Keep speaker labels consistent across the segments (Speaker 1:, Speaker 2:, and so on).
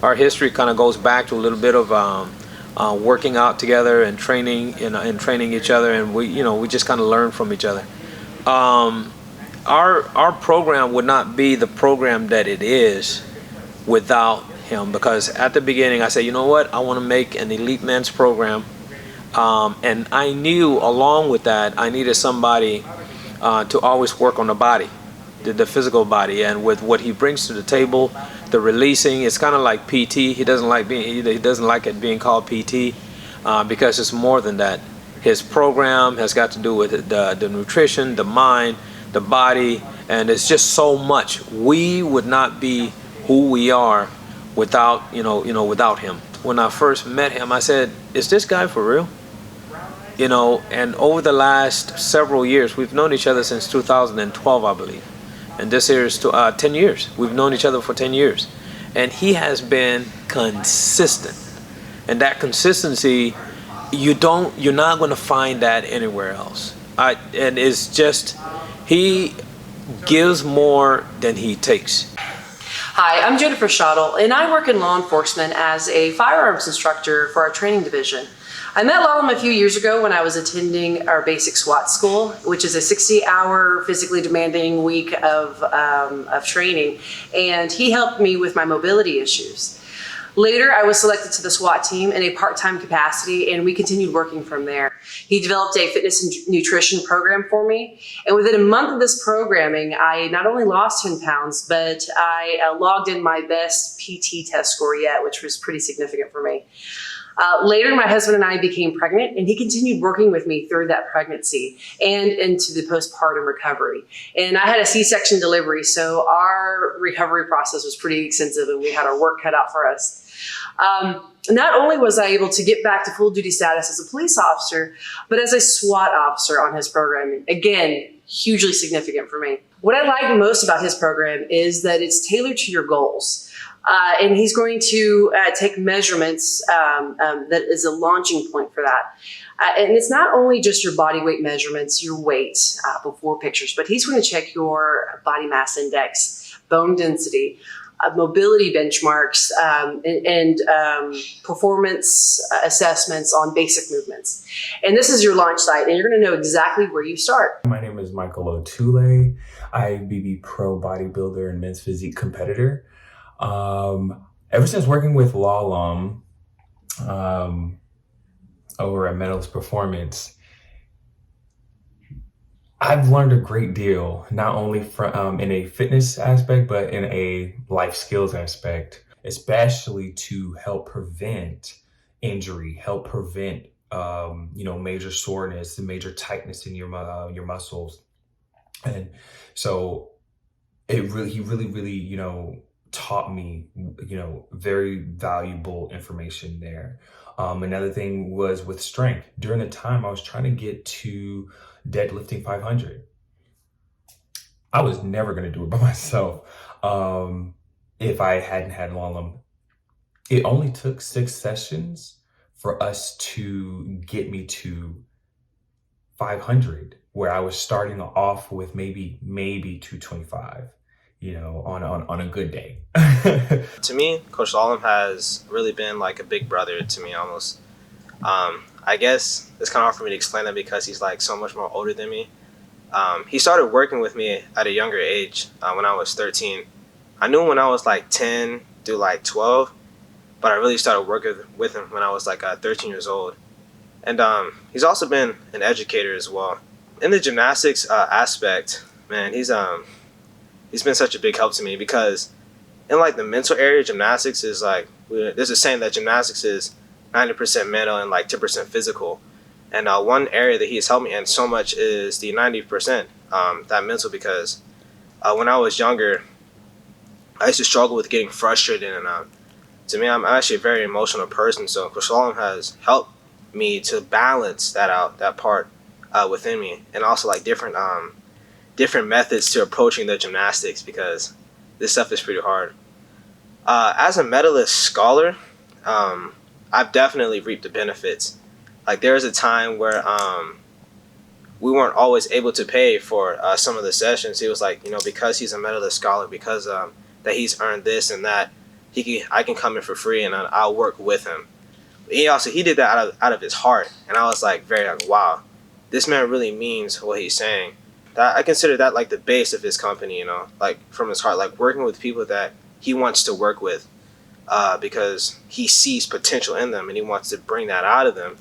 Speaker 1: our history kind of goes back to a little bit of working out together and training and training each other, and we just kind of learn from each other. Our program would not be the program that it is without him, because at the beginning I said, you know what, I want to make an elite men's program, and I knew along with that I needed somebody to always work on the body, the physical body, and with what he brings to the table, the releasing. It's kind of like PT. He doesn't like it being called PT because it's more than that. His program has got to do with the nutrition, the mind, the body, and it's just so much. We would not be who we are without without him. When I first met him, I said, "Is this guy for real?" And over the last several years, we've known each other since 2012, I believe. And this year is 10 years. We've known each other for 10 years. And he has been consistent. And that consistency, you're not going to find that anywhere else. And it's just, he gives more than he takes.
Speaker 2: Hi, I'm Jennifer Schattle, and I work in law enforcement as a firearms instructor for our training division. I met Lalem a few years ago when I was attending our basic SWAT school, which is a 60-hour physically demanding week of training, and he helped me with my mobility issues. Later, I was selected to the SWAT team in a part-time capacity, and we continued working from there. He developed a fitness and nutrition program for me, and within a month of this programming, I not only lost 10 pounds, but I logged in my best PT test score yet, which was pretty significant for me. Later, my husband and I became pregnant, and he continued working with me through that pregnancy and into the postpartum recovery. And I had a C-section delivery, so our recovery process was pretty extensive, and we had our work cut out for us. Not only was I able to get back to full duty status as a police officer, but as a SWAT officer on his program. Again, hugely significant for me. What I like most about his program is that it's tailored to your goals. And he's going to take measurements that is a launching point for that. And it's not only just your body weight measurements, your weight before pictures, but he's going to check your body mass index, bone density, mobility benchmarks, and performance assessments on basic movements. And this is your launch site, and you're going to know exactly where you start.
Speaker 3: My name is Michael Otule. IFBB pro bodybuilder and men's physique competitor. Ever since working with Lalem over at Medalist Performance, I've learned a great deal, not only from in a fitness aspect, but in a life skills aspect, especially to help prevent injury, help prevent major soreness and major tightness in your muscles. And so he really taught me, very valuable information there. Another thing was with strength. During the time I was trying to get to deadlifting 500, I was never going to do it by myself if I hadn't had Lalem. It only took 6 sessions for us to get me to 500, where I was starting off with maybe 225. On a good day.
Speaker 4: To me, Coach Lalem has really been like a big brother to me almost. I guess it's kind of hard for me to explain that because he's like so much more older than me. He started working with me at a younger age when I was 13. I knew him when I was like 10 through like 12, but I really started working with him when I was like 13 years old. And he's also been an educator as well. In the gymnastics aspect, man, he's been such a big help to me because in like the mental area, gymnastics is like, there's a saying that gymnastics is 90% mental and like 10% physical. And one area that he's helped me in so much is the 90%, that mental, because when I was younger, I used to struggle with getting frustrated. And to me, I'm actually a very emotional person. So Coach Lalem has helped me to balance that out, that part within me, and also like different methods to approaching the gymnastics, because this stuff is pretty hard. As a medalist scholar, I've definitely reaped the benefits. Like there was a time where we weren't always able to pay for some of the sessions. He was like, because he's a medalist scholar, because that he's earned this and that, I can come in for free and I'll work with him. He did that out of his heart, and I was like very like, wow, this man really means what he's saying. That I consider that like the base of his company, like from his heart, like working with people that he wants to work with, because he sees potential in them and he wants to bring that out of them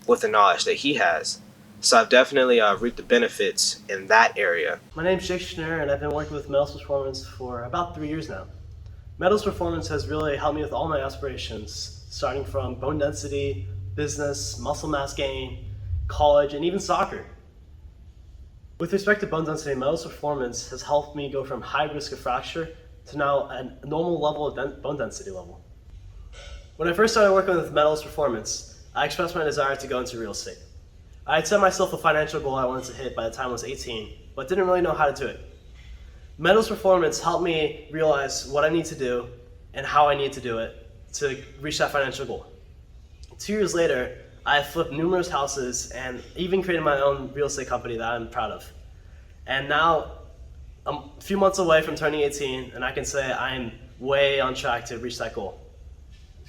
Speaker 4: with the knowledge that he has. So I've definitely reaped the benefits in that area.
Speaker 5: My name's Schnur, and I've been working with Medalist Performance for about 3 years now. Medalist Performance has really helped me with all my aspirations, starting from bone density, business, muscle mass gain, college, and even soccer. With respect to bone density, Medalist Performance has helped me go from high risk of fracture to now a normal level of bone density level. When I first started working with Medalist Performance, I expressed my desire to go into real estate. I had set myself a financial goal I wanted to hit by the time I was 18, but didn't really know how to do it. Medalist Performance helped me realize what I need to do and how I need to do it to reach that financial goal. 2 years later, I flipped numerous houses and even created my own real estate company that I'm proud of. And now I'm a few months away from turning 18, and I can say I'm way on track to reach that goal.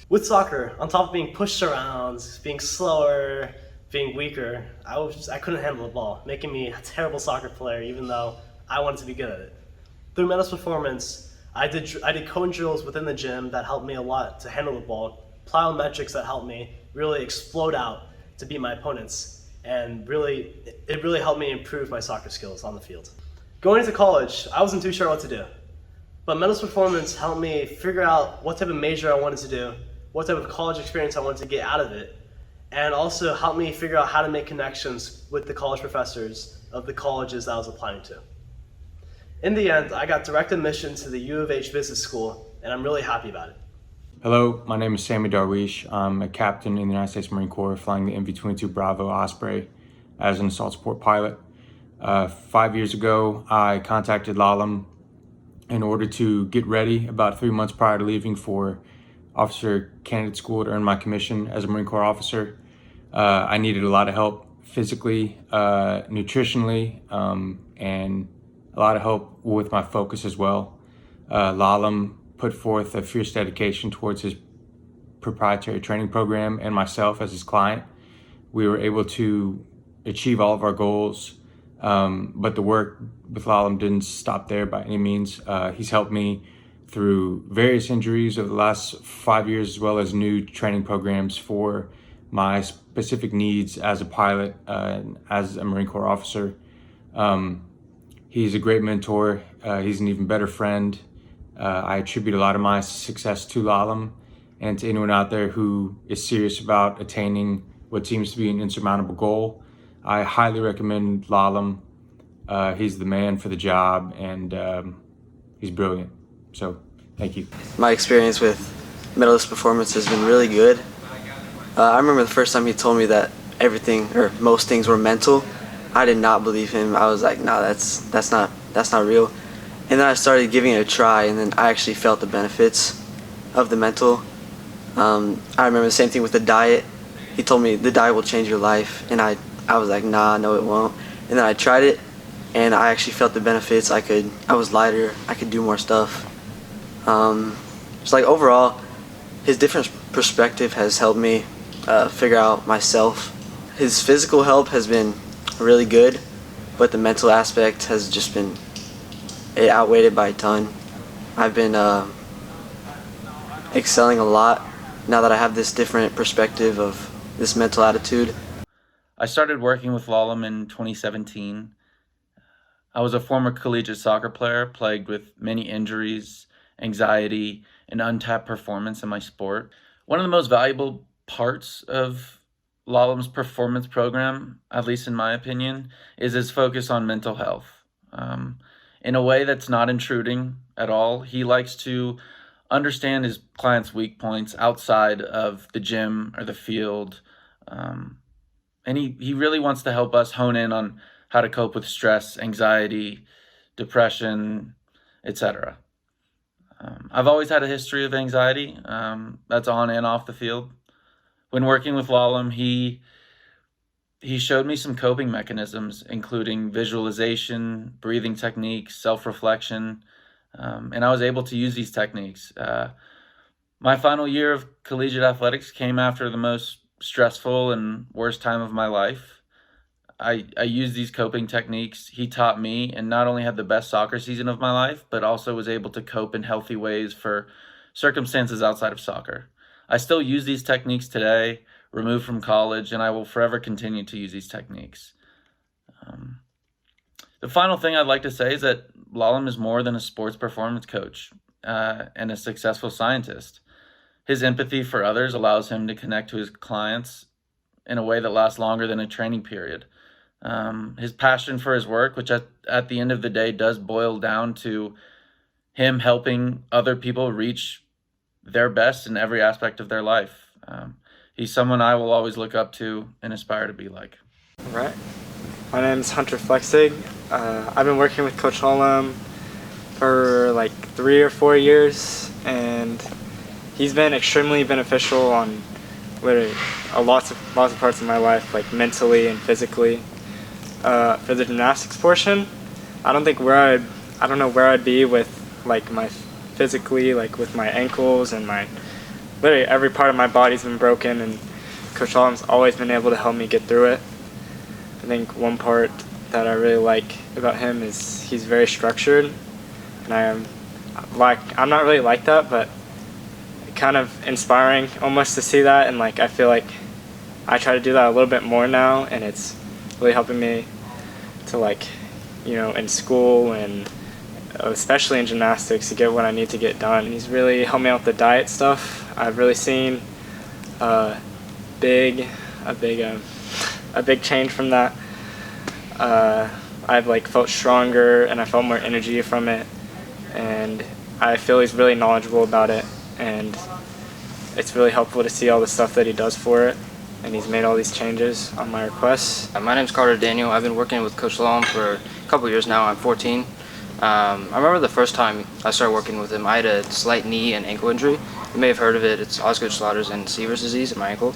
Speaker 5: With soccer, on top of being pushed around, being slower, being weaker, I couldn't handle the ball, making me a terrible soccer player even though I wanted to be good at it. Through Medalist Performance, I did cone drills within the gym that helped me a lot to handle the ball, plyometrics that helped me really explode out to beat my opponents, and it really helped me improve my soccer skills on the field. Going into college, I wasn't too sure what to do, but Medalist Performance helped me figure out what type of major I wanted to do, what type of college experience I wanted to get out of it, and also helped me figure out how to make connections with the college professors of the colleges that I was applying to. In the end, I got direct admission to the U of H Business School, and I'm really happy about it.
Speaker 6: Hello, my name is Sami Darouiche. I'm a captain in the United States Marine Corps flying the MV-22 Bravo Osprey as an assault support pilot. 5 years ago, I contacted Lalem in order to get ready about 3 months prior to leaving for officer candidate school to earn my commission as a Marine Corps officer. I needed a lot of help physically, nutritionally, and a lot of help with my focus as well. Lalem put forth a fierce dedication towards his proprietary training program and myself as his client. We were able to achieve all of our goals, but the work with Lalem didn't stop there by any means. He's helped me through various injuries over the last 5 years, as well as new training programs for my specific needs as a pilot, as a Marine Corps officer. He's a great mentor. He's an even better friend. I attribute a lot of my success to Lalem, and to anyone out there who is serious about attaining what seems to be an insurmountable goal. I highly recommend Lalem. He's the man for the job, and he's brilliant. So, thank you.
Speaker 7: My experience with Medalist Performance has been really good. I remember the first time he told me that everything, or most things, were mental. I did not believe him. I was like, no, that's not real. And then I started giving it a try, and then I actually felt the benefits of the mental. I remember the same thing with the diet. He told me the diet will change your life, and I was like, nah, no it won't. And then I tried it, and I actually felt the benefits. I was lighter, I could do more stuff. It's like overall, his different perspective has helped me figure out myself. His physical help has been really good, but the mental aspect has just been, it outweighed it by a ton. I've been excelling a lot now that I have this different perspective of this mental attitude.
Speaker 8: I started working with Lalem in 2017. I was a former collegiate soccer player plagued with many injuries, anxiety, and untapped performance in my sport. One of the most valuable parts of Lalem's performance program, at least in my opinion, is his focus on mental health. In a way that's not intruding at all. He likes to understand his clients' weak points outside of the gym or the field. And he really wants to help us hone in on how to cope with stress, anxiety, depression, etc. I've always had a history of anxiety that's on and off the field. When working with Lalem, he showed me some coping mechanisms, including visualization, breathing techniques, self-reflection, and I was able to use these techniques. My final year of collegiate athletics came after the most stressful and worst time of my life. I used these coping techniques he taught me and not only had the best soccer season of my life, but also was able to cope in healthy ways for circumstances outside of soccer. I still use these techniques today, removed from college, and I will forever continue to use these techniques. The final thing I'd like to say is that Lalem is more than a sports performance coach and a successful scientist. His empathy for others allows him to connect to his clients in a way that lasts longer than a training period. His passion for his work, which at the end of the day does boil down to him helping other people reach their best in every aspect of their life. He's someone I will always look up to and aspire to be like.
Speaker 9: All right. My name is Hunter Flechsig. I've been working with Coach Lalem for like 3 or 4 years, and he's been extremely beneficial on literally lots of parts of my life, like mentally and physically. For the gymnastics portion, I don't know where I'd be with like my physically, like with my ankles and my literally every part of my body's been broken, and Coach Lalem's always been able to help me get through it. I think one part that I really like about him is he's very structured, and I'm not really like that, but kind of inspiring almost to see that, and like I feel like I try to do that a little bit more now, and it's really helping me to like, you know, in school and especially in gymnastics to get what I need to get done. He's really helped me out with the diet stuff. I've really seen a big change from that. I've like felt stronger and I felt more energy from it, and I feel he's really knowledgeable about it, and it's really helpful to see all the stuff that he does for it, and he's made all these changes on my requests.
Speaker 10: My name's Carter Daniel. I've been working with Coach Lalem for a couple years now. I'm 14. I remember the first time I started working with him, I had a slight knee and ankle injury. You may have heard of it. It's Osgood-Schlatter's and Sever's disease in my ankle.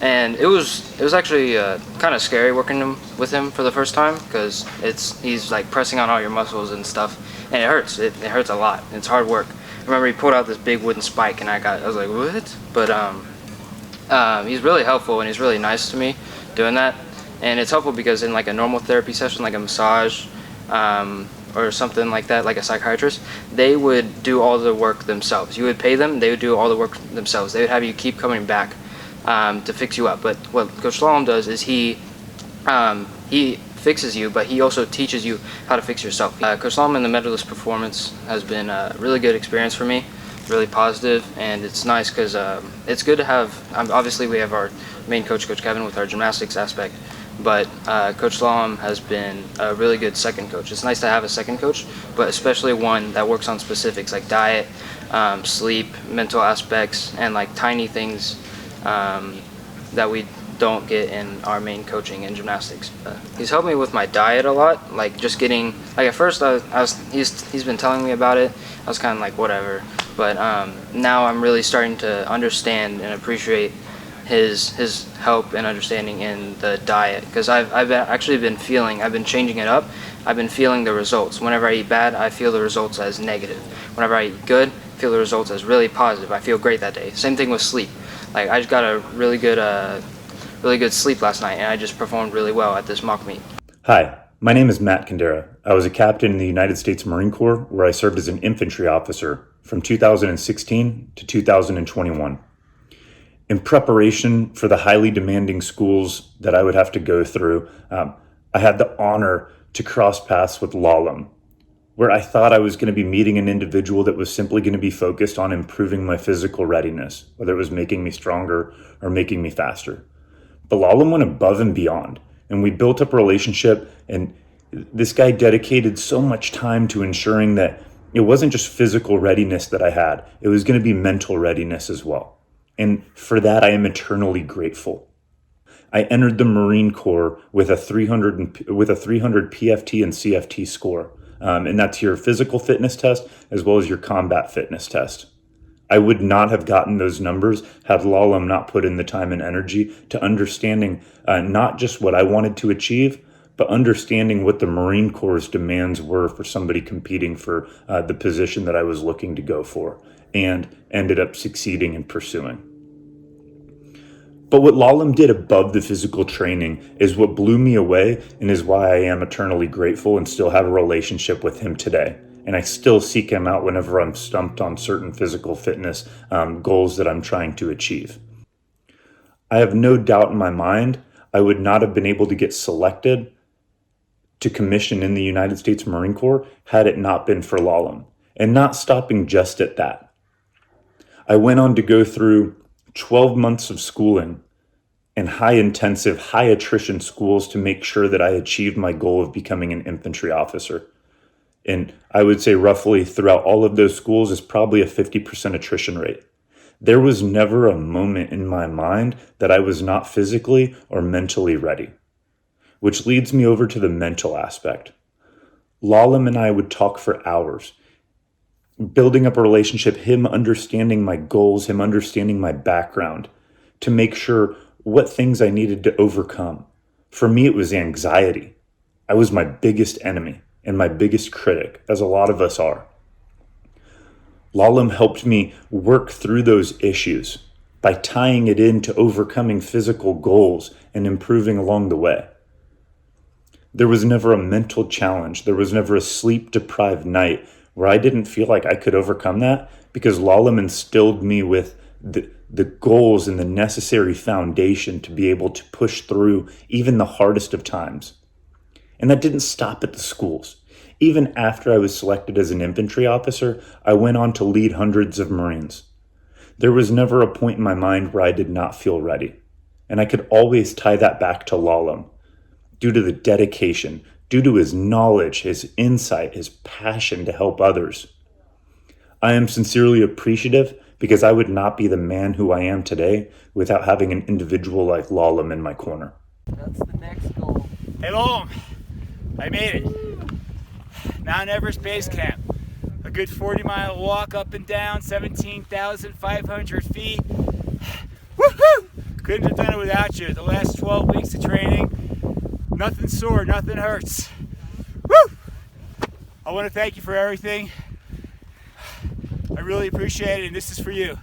Speaker 10: And it was actually kind of scary working with him for the first time, because he's like pressing on all your muscles and stuff, and it hurts. It hurts a lot. It's hard work. I remember he pulled out this big wooden spike, and I was like, what? But he's really helpful, and he's really nice to me doing that. And it's helpful because in like a normal therapy session, like a massage or something like that, like a psychiatrist, they would do all the work themselves. You would pay them, they would do all the work themselves. They would have you keep coming back to fix you up. But what Coach Lalem does is he fixes you, but he also teaches you how to fix yourself. Coach Lalem in the Medalist performance has been a really good experience for me, really positive, and it's nice because it's good to have, obviously we have our main coach, Coach Kevin, with our gymnastics aspect, but Coach Lalem has been a really good second coach. It's nice to have a second coach, but especially one that works on specifics like diet, sleep, mental aspects, and like tiny things that we don't get in our main coaching in gymnastics. He's helped me with my diet a lot, like just getting, like at first he's been telling me about it, I was kind of like whatever, but now I'm really starting to understand and appreciate his help and understanding in the diet, because I've been changing it up. I've been feeling the results. Whenever I eat bad, I feel the results as negative. Whenever I eat good, I feel the results as really positive. I feel great that day. Same thing with sleep. Like I just got a really good sleep last night, and I just performed really well at this mock meet.
Speaker 11: Hi, my name is Matt Condara. I was a captain in the United States Marine Corps, where I served as an infantry officer from 2016 to 2021. In preparation for the highly demanding schools that I would have to go through, I had the honor to cross paths with Lalem, where I thought I was going to be meeting an individual that was simply going to be focused on improving my physical readiness, whether it was making me stronger or making me faster. But Lalem went above and beyond, and we built up a relationship, and this guy dedicated so much time to ensuring that it wasn't just physical readiness that I had, it was going to be mental readiness as well. And for that, I am eternally grateful. I entered the Marine Corps with a 300 PFT and CFT score, and that's your physical fitness test as well as your combat fitness test. I would not have gotten those numbers had Lalem not put in the time and energy to understanding not just what I wanted to achieve, but understanding what the Marine Corps' demands were for somebody competing for the position that I was looking to go for. and ended up succeeding in pursuing. But what Lalem did above the physical training is what blew me away and is why I am eternally grateful and still have a relationship with him today. And I still seek him out whenever I'm stumped on certain physical fitness goals that I'm trying to achieve. I have no doubt in my mind I would not have been able to get selected to commission in the United States Marine Corps had it not been for Lalem. And not stopping just at that. I went on to go through 12 months of schooling and high-intensive, high-attrition schools to make sure that I achieved my goal of becoming an infantry officer. And I would say roughly throughout all of those schools is probably a 50% attrition rate. There was never a moment in my mind that I was not physically or mentally ready. Which leads me over to the mental aspect. Lalem and I would talk for hours, building up a relationship, him understanding my goals, him understanding my background, to make sure what things I needed to overcome. For me, it was anxiety. I was my biggest enemy and my biggest critic, as a lot of us are. Lalem helped me work through those issues by tying it into overcoming physical goals and improving along the way. There was never a mental challenge. There was never a sleep-deprived night where I didn't feel like I could overcome that, because Lalem instilled me with the goals and the necessary foundation to be able to push through even the hardest of times. And that didn't stop at the schools. Even after I was selected as an infantry officer, I went on to lead hundreds of Marines. There was never a point in my mind where I did not feel ready. And I could always tie that back to Lalem, due to the dedication, due to his knowledge, his insight, his passion to help others. I am sincerely appreciative, because I would not be the man who I am today without having an individual like Lalem in my corner.
Speaker 12: That's the next goal.
Speaker 13: Hey Lalem, I made it. Mount Everest Base Camp. A good 40-mile walk up and down, 17,500 feet. Woohoo! Couldn't have done it without you. The last 12 weeks of training, nothing sore, nothing hurts. Woo! I want to thank you for everything. I really appreciate it, and this is for you.